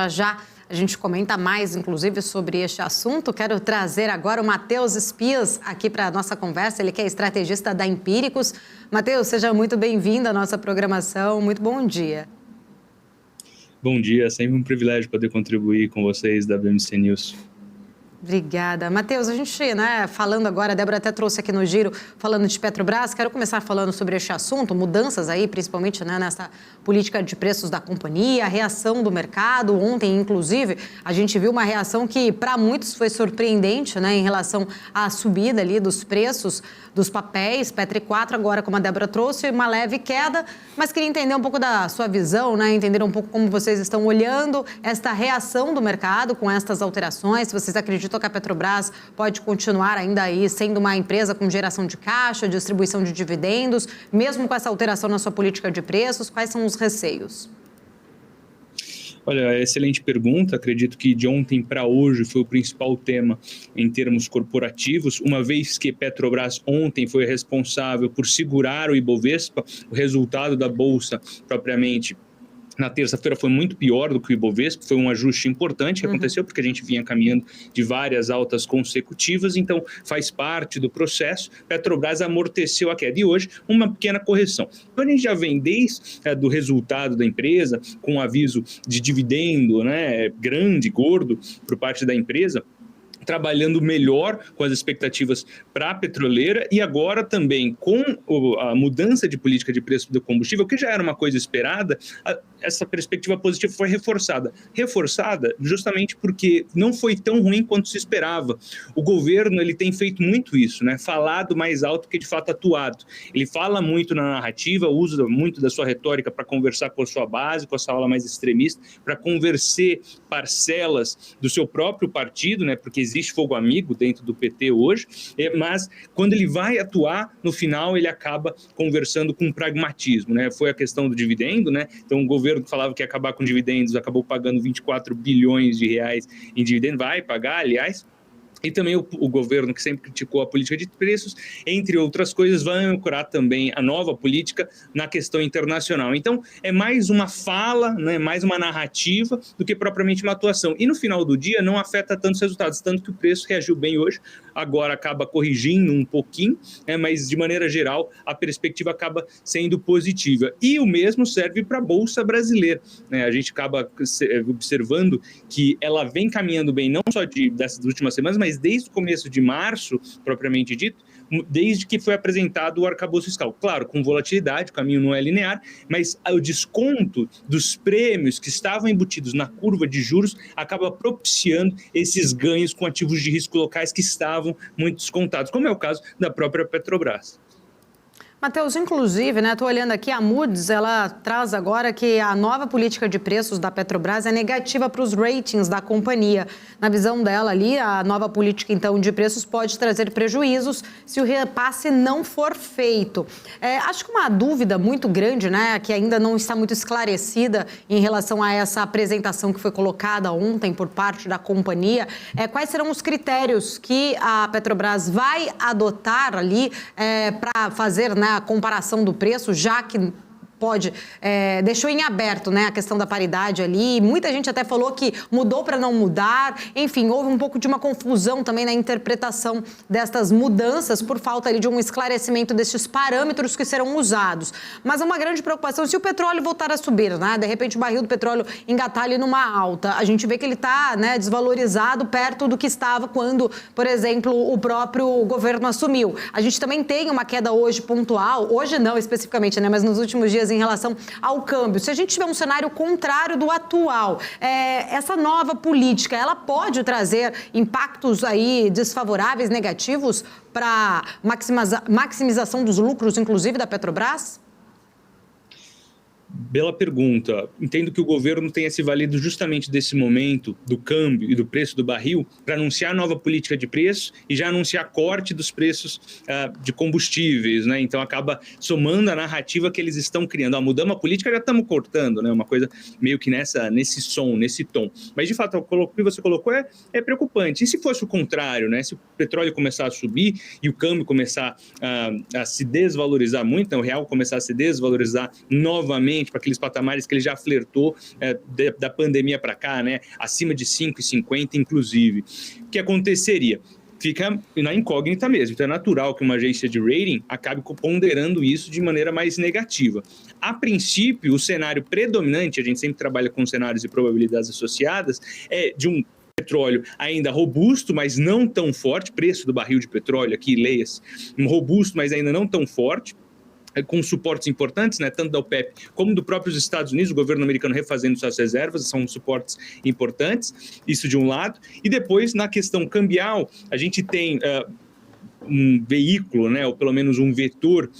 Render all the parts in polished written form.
Já a gente comenta mais, inclusive, sobre este assunto. Quero trazer agora o Matheus Espias aqui para a nossa conversa. Ele que é estrategista da Empíricos. Matheus, seja muito bem-vindo à nossa programação. Muito bom dia. Bom dia, é sempre um privilégio poder contribuir com vocês da BMC News. Obrigada. Matheus, a gente, falando agora, a Débora até trouxe aqui no Giro, falando de Petrobras, quero começar falando sobre este assunto, mudanças aí, principalmente nessa política de preços da companhia, a reação do mercado. Ontem, inclusive, a gente viu uma reação que, para muitos, foi surpreendente, em relação à subida ali dos preços dos papéis, Petri 4, agora, como a Débora trouxe, uma leve queda, mas queria entender um pouco da sua visão, entender um pouco como vocês estão olhando esta reação do mercado com estas alterações, se vocês acreditam que a Petrobras pode continuar ainda aí sendo uma empresa com geração de caixa, distribuição de dividendos, mesmo com essa alteração na sua política de preços, quais são os receios? Olha, excelente pergunta. Acredito que de ontem para hoje foi o principal tema em termos corporativos, uma vez que Petrobras ontem foi responsável por segurar o Ibovespa, o resultado da Bolsa propriamente na terça-feira foi muito pior do que o Ibovespa, foi um ajuste importante que aconteceu, porque a gente vinha caminhando de várias altas consecutivas, então faz parte do processo. Petrobras amorteceu a queda e hoje uma pequena correção. Então a gente já vem desde do resultado da empresa, com um aviso de dividendo grande, gordo, por parte da empresa, trabalhando melhor com as expectativas para a petroleira e agora também com a mudança de política de preço do combustível, que já era uma coisa esperada, essa perspectiva positiva foi reforçada. Reforçada justamente porque não foi tão ruim quanto se esperava. O governo ele tem feito muito isso, falado mais alto que de fato atuado. Ele fala muito na narrativa, usa muito da sua retórica para conversar com a sua base, com a sua ala mais extremista, para convencer parcelas do seu próprio partido, porque existe fogo amigo dentro do PT hoje, mas quando ele vai atuar, no final ele acaba conversando com pragmatismo, Foi a questão do dividendo, Então o governo que falava que ia acabar com dividendos acabou pagando 24 bilhões de reais em dividendos, vai pagar, aliás. E também o governo, que sempre criticou a política de preços, entre outras coisas, vai ancorar também a nova política na questão internacional. Então, é mais uma fala, mais uma narrativa, do que propriamente uma atuação. E no final do dia, não afeta tantos resultados, tanto que o preço reagiu bem hoje, agora acaba corrigindo um pouquinho, mas de maneira geral, a perspectiva acaba sendo positiva. E o mesmo serve para a Bolsa Brasileira. A gente acaba observando que ela vem caminhando bem, não só dessas últimas semanas, mas desde o começo de março, propriamente dito, desde que foi apresentado o arcabouço fiscal. Claro, com volatilidade, o caminho não é linear, mas o desconto dos prêmios que estavam embutidos na curva de juros acaba propiciando esses ganhos com ativos de risco locais que estavam muito descontados, como é o caso da própria Petrobras. Matheus, inclusive, estou olhando aqui, a Moody's, ela traz agora que a nova política de preços da Petrobras é negativa para os ratings da companhia. Na visão dela ali, a nova política, então, de preços pode trazer prejuízos se o repasse não for feito. Acho que uma dúvida muito grande, que ainda não está muito esclarecida em relação a essa apresentação que foi colocada ontem por parte da companhia, quais serão os critérios que a Petrobras vai adotar ali para fazer, a comparação do preço, já que deixou em aberto, a questão da paridade ali. Muita gente até falou que mudou para não mudar. Enfim, houve um pouco de uma confusão também na interpretação destas mudanças por falta ali de um esclarecimento destes parâmetros que serão usados. Mas é uma grande preocupação se o petróleo voltar a subir, De repente o barril do petróleo engatar ali numa alta. A gente vê que ele está, desvalorizado perto do que estava quando, por exemplo, o próprio governo assumiu. A gente também tem uma queda hoje pontual, hoje não especificamente, mas nos últimos dias em relação ao câmbio. Se a gente tiver um cenário contrário do atual, essa nova política, ela pode trazer impactos aí desfavoráveis, negativos para maximização dos lucros, inclusive da Petrobras? Bela pergunta. Entendo que o governo tenha se valido justamente desse momento do câmbio e do preço do barril para anunciar nova política de preço e já anunciar corte dos preços de combustíveis, Então acaba somando a narrativa que eles estão criando. Mudamos a política, já estamos cortando, Uma coisa meio que nesse som, nesse tom. Mas de fato, o que você colocou é preocupante. E se fosse o contrário, Se o petróleo começar a subir e o câmbio começar a se desvalorizar muito, o real começar a se desvalorizar novamente novamente para aqueles patamares que ele já flertou da pandemia para cá, né? Acima de 5,50 inclusive. O que aconteceria? Fica na incógnita mesmo. Então é natural que uma agência de rating acabe ponderando isso de maneira mais negativa. A princípio, o cenário predominante, a gente sempre trabalha com cenários e probabilidades associadas, é de um petróleo ainda robusto, mas não tão forte, preço do barril de petróleo aqui, leia-se, robusto, mas ainda não tão forte, com suportes importantes, né, tanto da OPEP como do próprios Estados Unidos, o governo americano refazendo suas reservas, são suportes importantes, isso de um lado. E depois, na questão cambial, a gente tem um veículo, né, ou pelo menos um vetor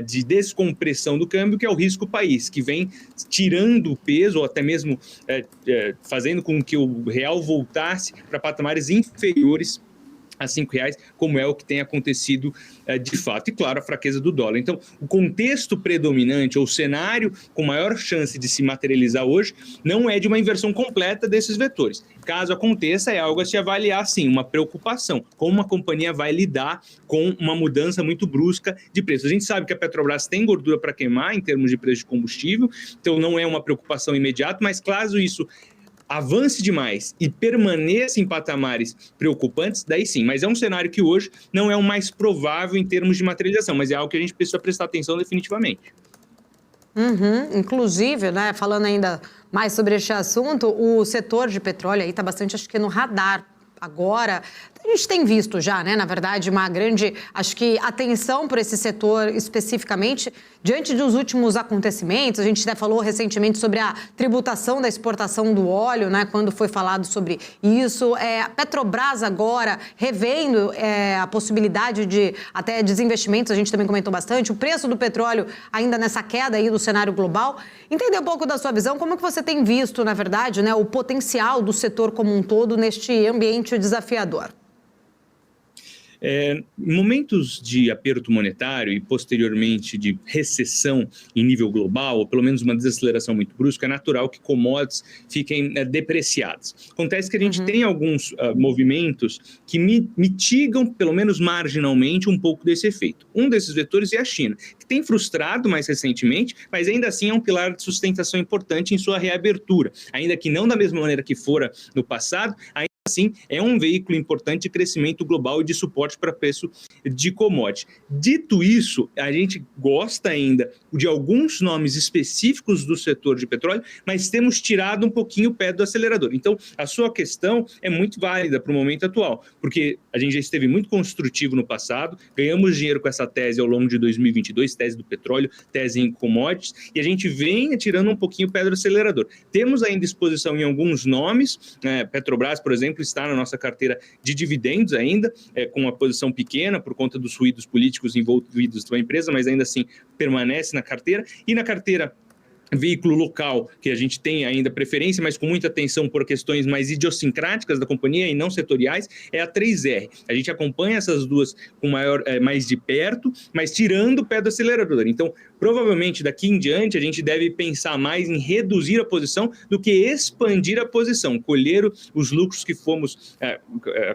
de descompressão do câmbio, que é o risco país, que vem tirando o peso, ou até mesmo fazendo com que o real voltasse para patamares inferiores a R$5, como é o que tem acontecido de fato. E, claro, a fraqueza do dólar. Então, o contexto predominante, ou o cenário com maior chance de se materializar hoje, não é de uma inversão completa desses vetores. Caso aconteça, é algo a se avaliar, sim, uma preocupação. Como uma companhia vai lidar com uma mudança muito brusca de preço. A gente sabe que a Petrobras tem gordura para queimar em termos de preço de combustível, então não é uma preocupação imediata, mas caso isso avance demais e permaneça em patamares preocupantes, daí sim. Mas é um cenário que hoje não é o mais provável em termos de materialização, mas é algo que a gente precisa prestar atenção definitivamente. Inclusive, né, falando ainda mais sobre este assunto, o setor de petróleo aí está bastante, acho que no radar agora. A gente tem visto já, né, na verdade, uma grande, acho que, atenção por esse setor especificamente, diante dos últimos acontecimentos. A gente até falou recentemente sobre a tributação da exportação do óleo, né, quando foi falado sobre isso. A Petrobras agora revendo a possibilidade de até desinvestimentos, a gente também comentou bastante, o preço do petróleo ainda nessa queda aí do cenário global. Entender um pouco da sua visão, como que você tem visto, na verdade, né, o potencial do setor como um todo neste ambiente desafiador? Em momentos de aperto monetário e posteriormente de recessão em nível global, ou pelo menos uma desaceleração muito brusca, é natural que commodities fiquem depreciadas. Acontece que a gente tem alguns movimentos que mitigam, pelo menos marginalmente, um pouco desse efeito. Um desses vetores é a China, que tem frustrado mais recentemente, mas ainda assim é um pilar de sustentação importante em sua reabertura, ainda que não da mesma maneira que fora no passado, assim, é um veículo importante de crescimento global e de suporte para preço de commodity. Dito isso, a gente gosta ainda de alguns nomes específicos do setor de petróleo, mas temos tirado um pouquinho o pé do acelerador. Então, a sua questão é muito válida para o momento atual, porque a gente já esteve muito construtivo no passado, ganhamos dinheiro com essa tese ao longo de 2022, tese do petróleo, tese em commodities, e a gente vem tirando um pouquinho o pé do acelerador. Temos ainda exposição em alguns nomes, Petrobras, por exemplo, está na nossa carteira de dividendos ainda, com uma posição pequena por conta dos ruídos políticos envolvidos pela empresa, mas ainda assim permanece na carteira. E na carteira veículo local, que a gente tem ainda preferência, mas com muita atenção por questões mais idiosincráticas da companhia e não setoriais, é a 3R. A gente acompanha essas duas com mais de perto, mas tirando o pé do acelerador. Então, provavelmente, daqui em diante, a gente deve pensar mais em reduzir a posição do que expandir a posição, colher os lucros que fomos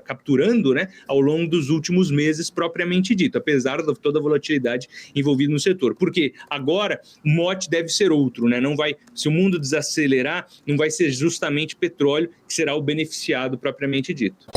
capturando, né, ao longo dos últimos meses, propriamente dito, apesar de toda a volatilidade envolvida no setor. Porque agora o mote deve ser outro. Né? Não vai, se o mundo desacelerar, não vai ser justamente petróleo que será o beneficiado propriamente dito.